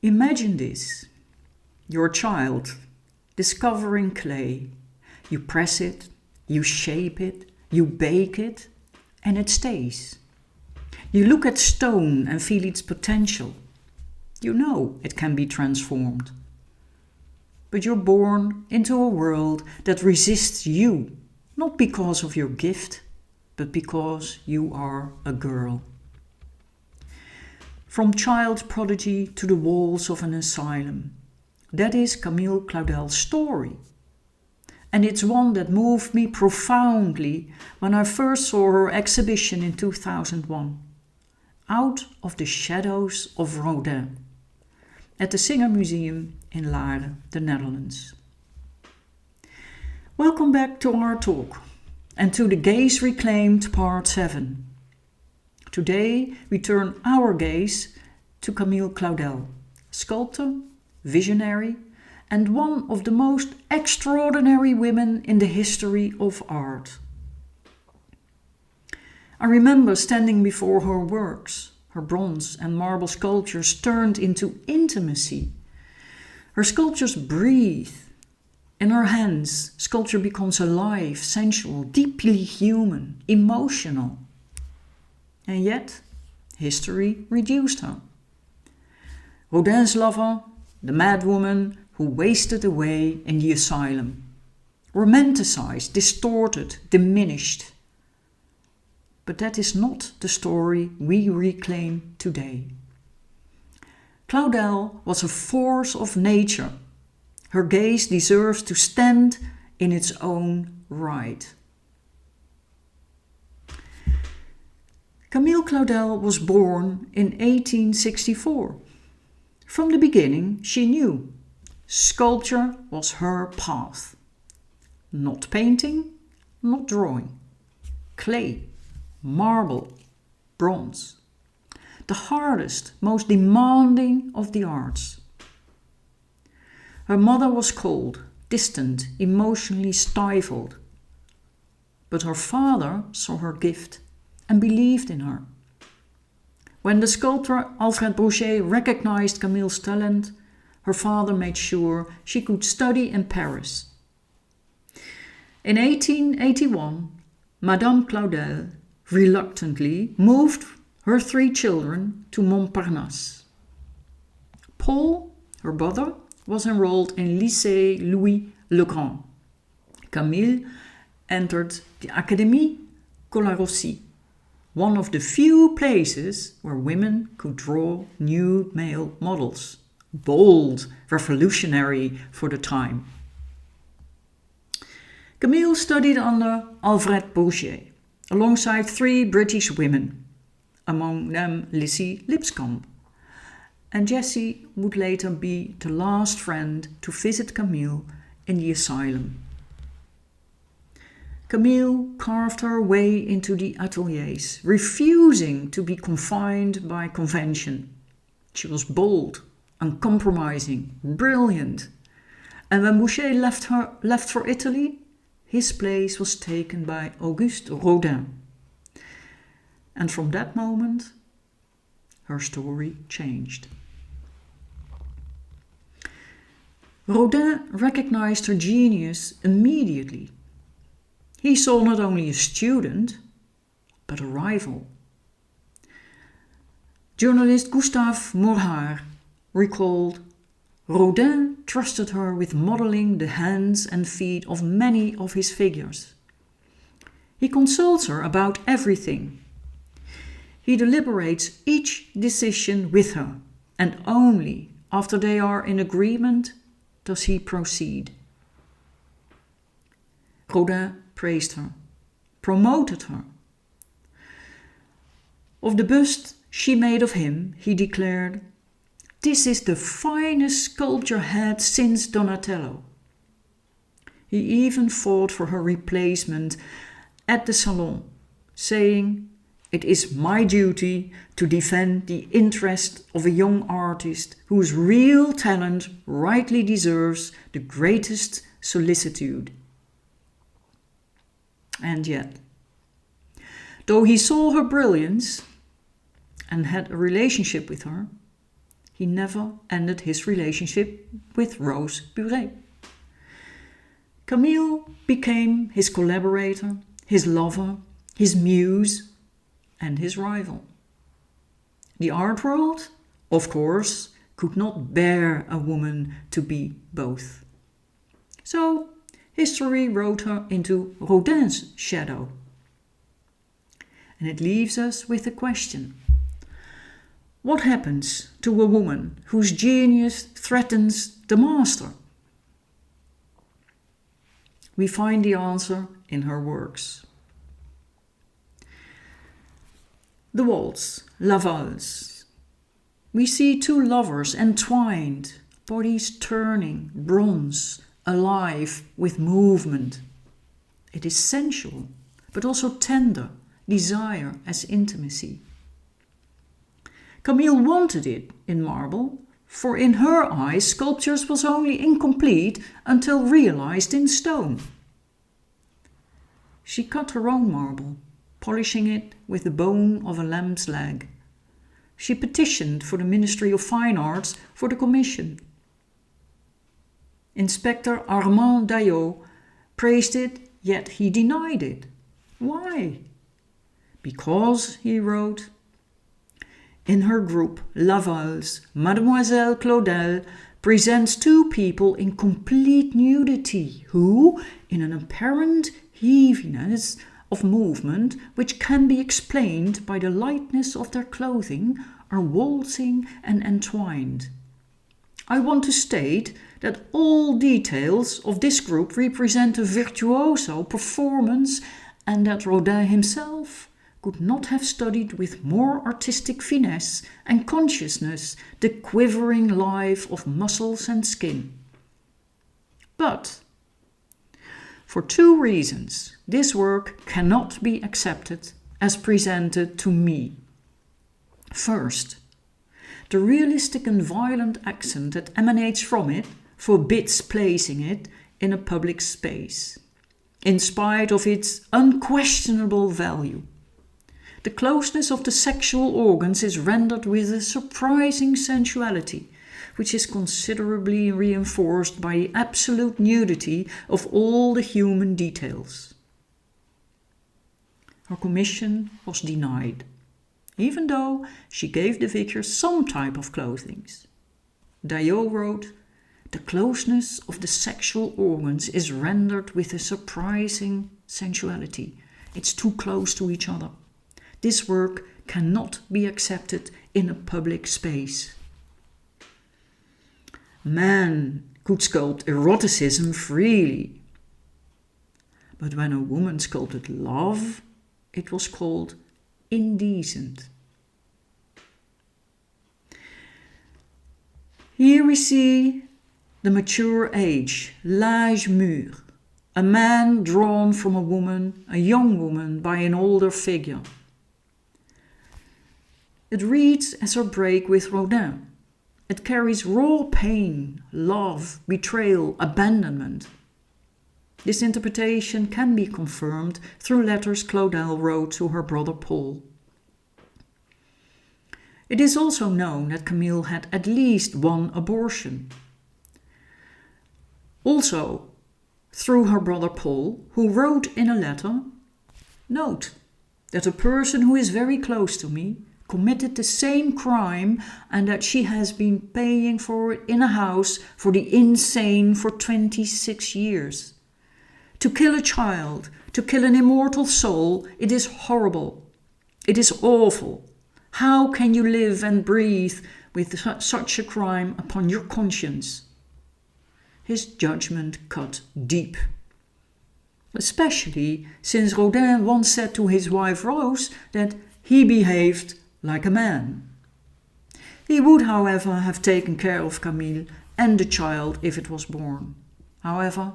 Imagine this. You're a child, discovering clay. You press it, you shape it, you bake it, and it stays. You look at stone and feel its potential. You know it can be transformed. But you're born into a world that resists you, not because of your gift, but because you are a girl. From child prodigy to the walls of an asylum. That is Camille Claudel's story. And it's one that moved me profoundly when I first saw her exhibition in 2001, Out of the Shadows of Rodin, at the Singer Museum in Laren, the Netherlands. Welcome back to our talk and to the Gaze Reclaimed Part 7. Today we turn our gaze to Camille Claudel, sculptor, visionary, and one of the most extraordinary women in the history of art. I remember standing before her works, her bronze and marble sculptures turned into intimacy. Her sculptures breathe. In her hands, sculpture becomes alive, sensual, deeply human, emotional. And yet, history reduced her. Rodin's lover, the madwoman who wasted away in the asylum. Romanticized, distorted, diminished. But that is not the story we reclaim today. Claudel was a force of nature. Her gaze deserves to stand in its own right. Camille Claudel was born in 1864. From the beginning, she knew sculpture was her path. Not painting, not drawing. Clay, marble, bronze. The hardest, most demanding of the arts. Her mother was cold, distant, emotionally stifled. But her father saw her gift and believed in her. When the sculptor Alfred Brochet recognized Camille's talent, her father made sure she could study in Paris. In 1881, Madame Claudel reluctantly moved her 3 children to Montparnasse. Paul, her brother, was enrolled in Lycée Louis le Grand. Camille entered the Académie Colarossi, one of the few places where women could draw nude male models. Bold, revolutionary for the time. Camille studied under Alfred Brochet, alongside 3 British women, among them Lizzie Lipscomb. And Jessie would later be the last friend to visit Camille in the asylum. Camille carved her way into the ateliers, refusing to be confined by convention. She was bold, uncompromising, brilliant. And when Brochet left for Italy, his place was taken by Auguste Rodin. And from that moment, her story changed. Rodin recognized her genius immediately. He saw not only a student, but a rival. Journalist Gustave Morhard recalled, Rodin trusted her with modeling the hands and feet of many of his figures. He consults her about everything. He deliberates each decision with her, and only after they are in agreement does he proceed. Rodin praised her, promoted her. Of the bust she made of him, he declared, "This is the finest sculpture had since Donatello." He even fought for her replacement at the Salon, saying, "It is my duty to defend the interest of a young artist whose real talent rightly deserves the greatest solicitude." And yet, though he saw her brilliance and had a relationship with her, he never ended his relationship with Rose Buret. Camille became his collaborator, his lover, his muse, and his rival. The art world, of course, could not bear a woman to be both. So history wrote her into Rodin's shadow. And it leaves us with the question: what happens to a woman whose genius threatens the master? We find the answer in her works. The Waltz, La Valse. We see two lovers entwined, bodies turning, bronze, alive with movement. It is sensual, but also tender, desire as intimacy. Camille wanted it in marble, for in her eyes sculpture was only incomplete until realized in stone. She cut her own marble, polishing it with the bone of a lamb's leg. She petitioned for the Ministry of Fine Arts for the commission. Inspector Armand Daillot praised it, yet he denied it. Why? Because, he wrote, in her group, La Valse, Mademoiselle Claudel presents two people in complete nudity who, in an apparent heaviness of movement which can be explained by the lightness of their clothing, are waltzing and entwined. I want to state that all details of this group represent a virtuoso performance and that Rodin himself could not have studied with more artistic finesse and consciousness the quivering life of muscles and skin. But, for two reasons, this work cannot be accepted as presented to me. First, the realistic and violent accent that emanates from it forbids placing it in a public space, in spite of its unquestionable value. The closeness of the sexual organs is rendered with a surprising sensuality, which is considerably reinforced by the absolute nudity of all the human details. Her commission was denied, even though she gave the figure some type of clothing. Daillot wrote, "The closeness of the sexual organs is rendered with a surprising sensuality. It's too close to each other. This work cannot be accepted in a public space." Man could sculpt eroticism freely. But when a woman sculpted love, it was called indecent. Here we see the mature age, l'âge mûr, a man drawn from a woman, a young woman, by an older figure. It reads as her break with Rodin. It carries raw pain, love, betrayal, abandonment. This interpretation can be confirmed through letters Claudel wrote to her brother Paul. It is also known that Camille had at least one abortion. Also, through her brother Paul, who wrote in a letter, "Note that a person who is very close to me committed the same crime and that she has been paying for it in a house for the insane for 26 years. To kill a child, to kill an immortal soul, it is horrible. It is awful. How can you live and breathe with such a crime upon your conscience?" His judgment cut deep. Especially since Rodin once said to his wife Rose that he behaved like a man. He would, however, have taken care of Camille and the child if it was born. However,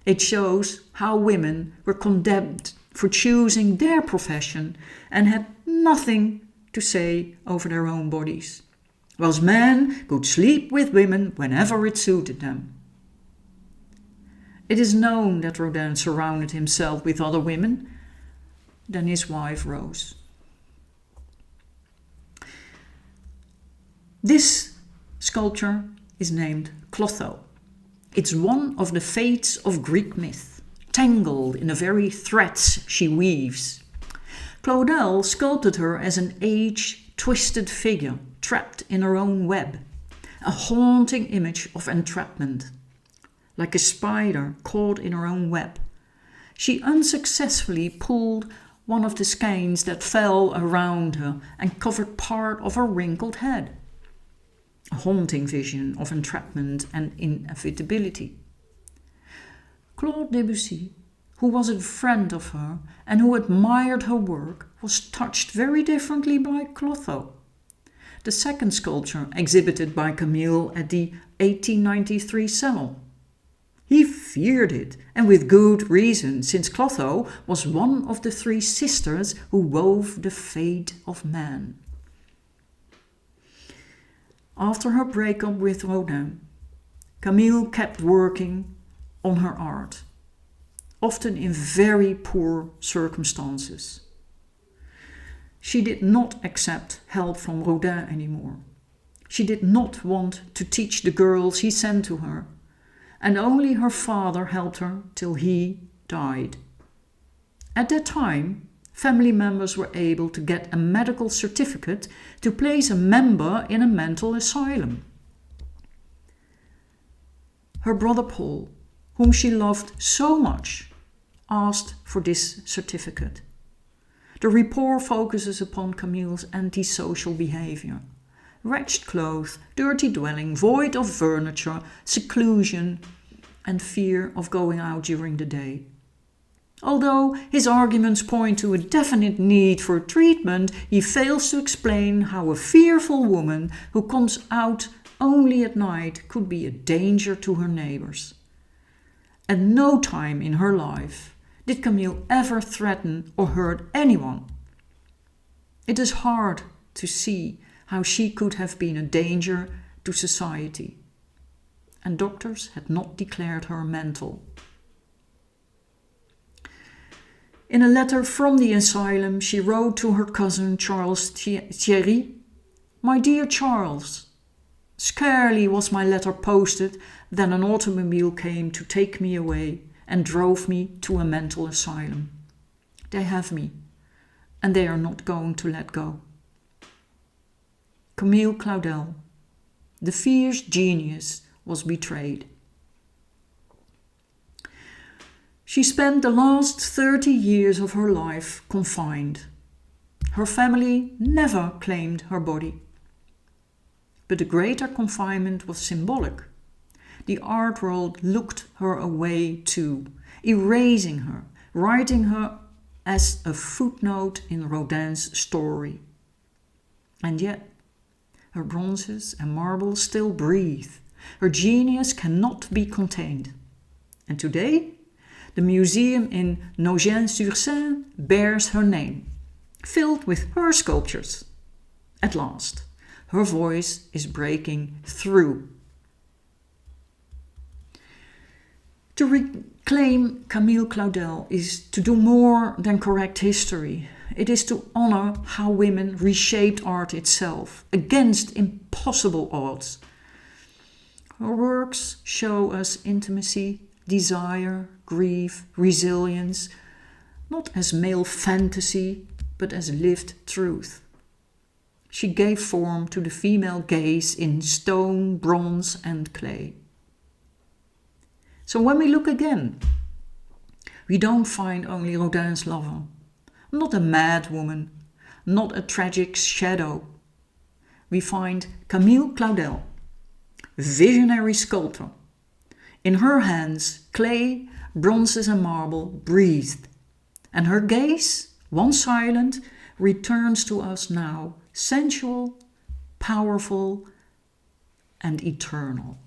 it shows how women were condemned for choosing their profession and had nothing to say over their own bodies, whilst men could sleep with women whenever it suited them. It is known that Rodin surrounded himself with other women than his wife Rose. This sculpture is named Clotho. It's one of the fates of Greek myth, tangled in the very threads she weaves. Claudel sculpted her as an age-twisted figure trapped in her own web, a haunting image of entrapment. Like a spider caught in her own web, she unsuccessfully pulled one of the skeins that fell around her and covered part of her wrinkled head. A haunting vision of entrapment and inevitability. Claude Debussy, who was a friend of her and who admired her work, was touched very differently by Clotho. The second sculpture exhibited by Camille at the 1893 Salon. He feared it, and with good reason, since Clotho was one of the three sisters who wove the fate of man. After her breakup with Rodin, Camille kept working on her art, often in very poor circumstances. She did not accept help from Rodin anymore. She did not want to teach the girls he sent to her, and only her father helped her till he died. At that time, family members were able to get a medical certificate to place a member in a mental asylum. Her brother Paul, whom she loved so much, asked for this certificate. The report focuses upon Camille's antisocial behavior. Wretched clothes, dirty dwelling, void of furniture, seclusion, and fear of going out during the day. Although his arguments point to a definite need for treatment, he fails to explain how a fearful woman who comes out only at night could be a danger to her neighbors. At no time in her life did Camille ever threaten or hurt anyone. It is hard to see how she could have been a danger to society, and doctors had not declared her mental. In a letter from the asylum, she wrote to her cousin Charles Thierry, "My dear Charles, scarcely was my letter posted than an automobile came to take me away and drove me to a mental asylum. They have me, and they are not going to let go." Camille Claudel, the fierce genius, was betrayed. She spent the last 30 years of her life confined. Her family never claimed her body. But the greater confinement was symbolic. The art world looked her away too, erasing her, writing her as a footnote in Rodin's story. And yet, her bronzes and marbles still breathe. Her genius cannot be contained. And today, the museum in Nogent-sur-Seine bears her name, filled with her sculptures. At last, her voice is breaking through. To reclaim Camille Claudel is to do more than correct history. It is to honor how women reshaped art itself against impossible odds. Her works show us intimacy, desire, grief, resilience, not as male fantasy, but as lived truth. She gave form to the female gaze in stone, bronze, and clay. So when we look again, we don't find only Rodin's lover, not a madwoman, not a tragic shadow. We find Camille Claudel, visionary sculptor. In her hands, clay, bronzes and marble breathed, and her gaze, once silent, returns to us now, sensual, powerful, and eternal.